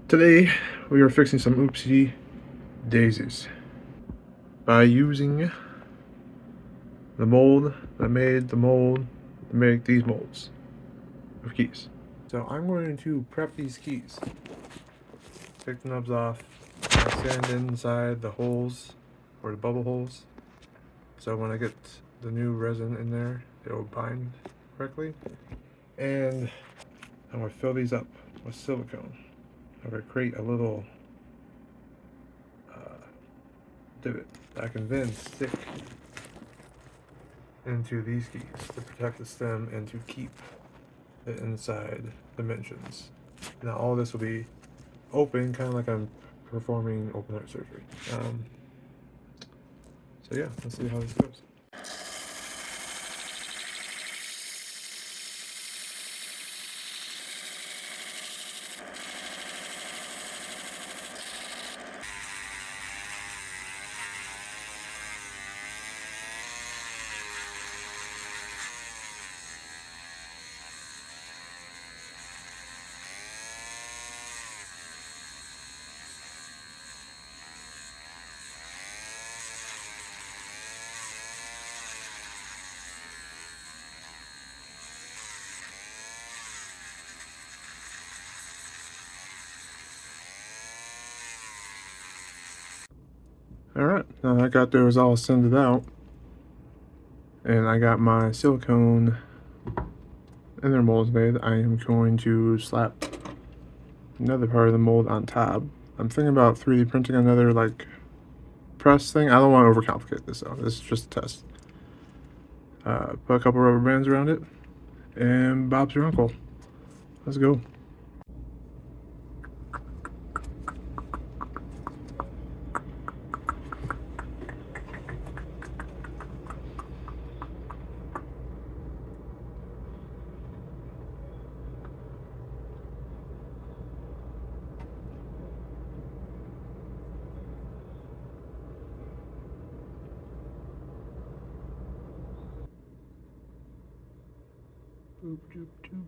Today we are fixing some oopsie daisies by using the mold that made the mold to make these molds of keys. So I'm going to prep these keys. Take the nubs off, sand inside the holes or the bubble holes. So when I get the new resin in there, it'll bind correctly. And I'm going to fill these up with silicone. I'm going to create a little divot that I can then stick into these keys to protect the stem and to keep the inside dimensions. Now all this will be open, kind of like I'm performing open heart surgery. So yeah, let's see how this goes. Alright, now I got those all sanded out. And I got my silicone inner molds made. I am going to slap another part of the mold on top. I'm thinking about 3D printing another like press thing. I don't want to overcomplicate this though. This is just a test. Put a couple rubber bands around it, and Bob's your uncle. Let's go. Boop, doop, doop.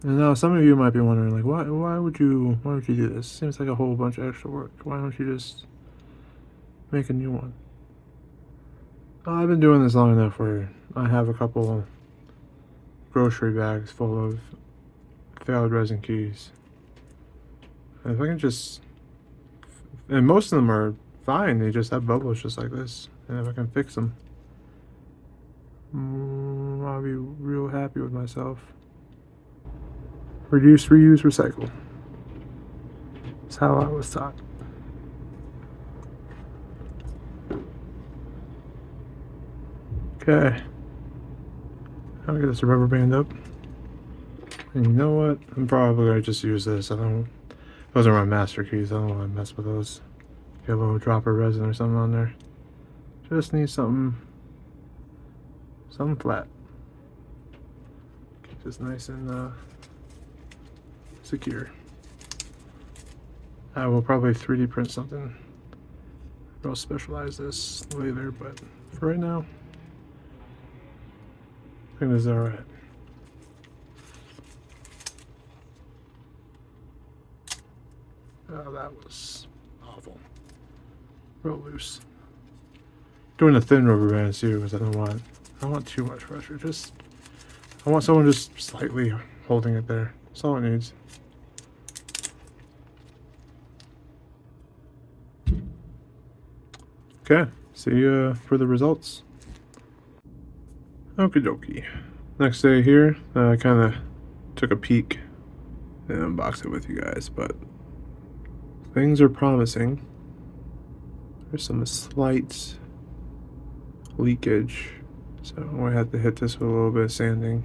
And now some of you might be wondering, like, why would you do this? Seems like a whole bunch of extra work. Why don't you just make a new one? I've been doing this long enough where I have a couple grocery bags full of failed resin keys. And if I can just, and most of them are fine. They just have bubbles just like this. And if I can fix them, I'll be real happy with myself. Reduce, reuse, recycle. That's how I was taught. Okay. I'll get this rubber band up. And you know what? I'm probably gonna just use this. Those are my master keys. I don't want to mess with those. Get a little drop of resin or something on there. Just need something flat. Keep this nice and secure. I will probably 3D print something real specialized this later, but for right now, I think this is alright. Oh, that was awful. Real loose. Doing a thin rubber band too, because I don't want too much pressure. I want someone just slightly holding it there. That's all it needs. Okay, see you for the results. Okie dokie. Next day here, I kind of took a peek and unboxed it with you guys, but things are promising. There's some slight leakage, so I'm going to have to hit this with a little bit of sanding.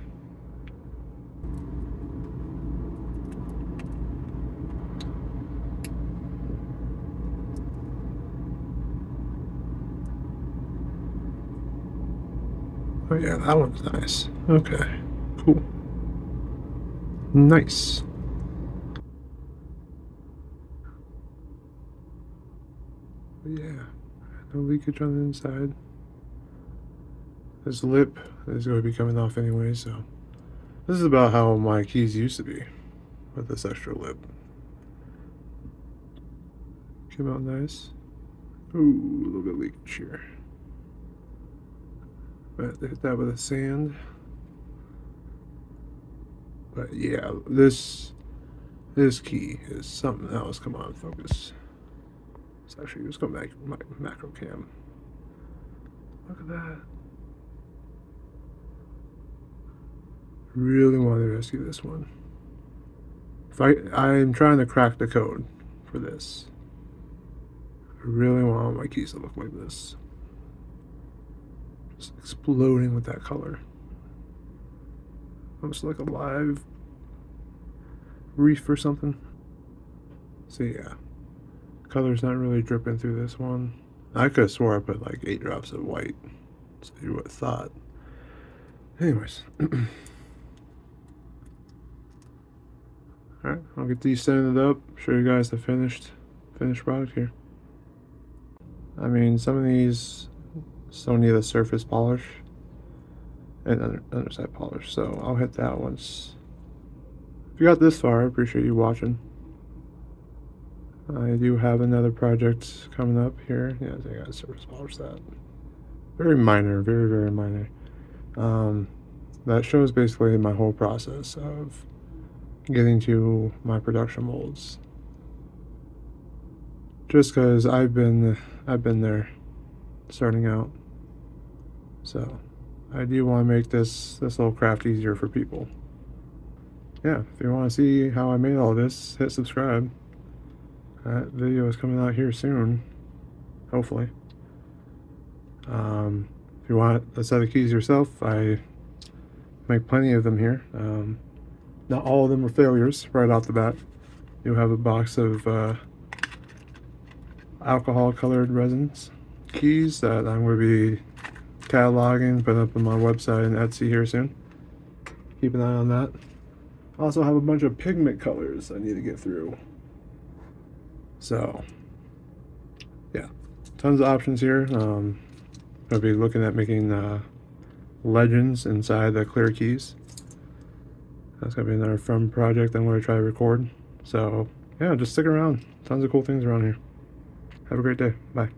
Oh yeah, that one's nice. Okay, cool. Nice. But yeah, no leakage on the inside. This lip is going to be coming off anyway, so this is about how my keys used to be with this extra lip. Came out nice. Ooh, a little bit of leakage here. But hit that with a sand. But yeah, this key is something else. Come on, focus. Let's go back my macro cam. Look at that. Really want to rescue this one. I'm trying to crack the code for this. I really want my keys to look like this. Just exploding with that color. Almost like a live reef or something. So yeah, color's not really dripping through this one. I could have swore I put like 8 drops of white, so you would have thought. Anyways, alright, I'll get these sanded up, show you guys the finished product here. I mean, some of these still need a surface polish and underside polish, so I'll hit that once. If you got this far, I appreciate you watching. I do have another project coming up here. Yeah, I gotta surface polish that. Very minor, very, very minor. That shows basically my whole process of getting to my production molds. Just because I've been there, starting out. So I do want to make this little craft easier for people. Yeah, if you want to see how I made all this, hit subscribe. That video is coming out here soon, hopefully. If you want a set of keys yourself, I make plenty of them here. Not all of them are failures right off the bat. You have a box of alcohol colored resins keys that I'm going to be cataloging, put up on my website and Etsy here soon. Keep an eye on that. I also have a bunch of pigment colors I need to get through. So yeah, tons of options here. I'll be looking at making legends inside the clear keys. That's gonna be another fun project I'm gonna try to record. So yeah, just stick around. Tons of cool things around here. Have a great day. Bye.